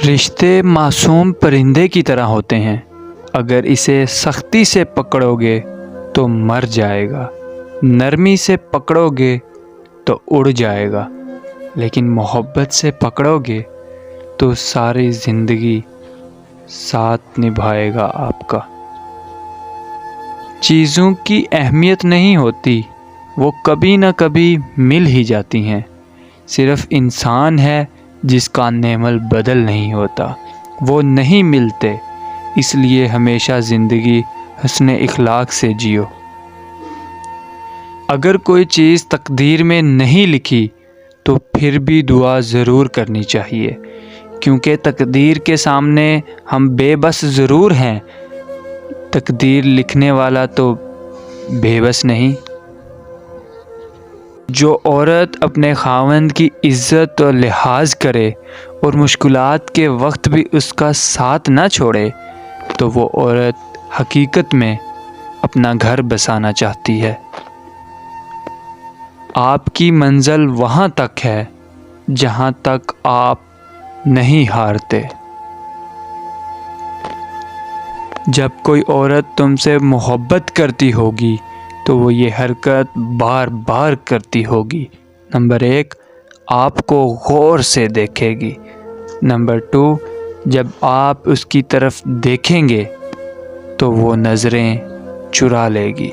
رشتے معصوم پرندے کی طرح ہوتے ہیں، اگر اسے سختی سے پکڑو گے تو مر جائے گا، نرمی سے پکڑو گے تو اڑ جائے گا، لیکن محبت سے پکڑو گے تو ساری زندگی ساتھ نبھائے گا آپ کا۔ چیزوں کی اہمیت نہیں ہوتی، وہ کبھی نہ کبھی مل ہی جاتی ہیں، صرف انسان ہے جس کا نعم البدل نہیں ہوتا، وہ نہیں ملتے، اس لیے ہمیشہ زندگی حسن اخلاق سے جیو۔ اگر کوئی چیز تقدیر میں نہیں لکھی تو پھر بھی دعا ضرور کرنی چاہیے، کیونکہ تقدیر کے سامنے ہم بے بس ضرور ہیں، تقدیر لکھنے والا تو بے بس نہیں۔ جو عورت اپنے خاوند کی عزت اور لحاظ کرے اور مشکلات کے وقت بھی اس کا ساتھ نہ چھوڑے تو وہ عورت حقیقت میں اپنا گھر بسانا چاہتی ہے۔ آپ کی منزل وہاں تک ہے جہاں تک آپ نہیں ہارتے۔ جب کوئی عورت تم سے محبت کرتی ہوگی تو وہ یہ حرکت بار بار کرتی ہوگی۔ نمبر 1، آپ کو غور سے دیکھے گی۔ نمبر 2، جب آپ اس کی طرف دیکھیں گے تو وہ نظریں چرا لے گی۔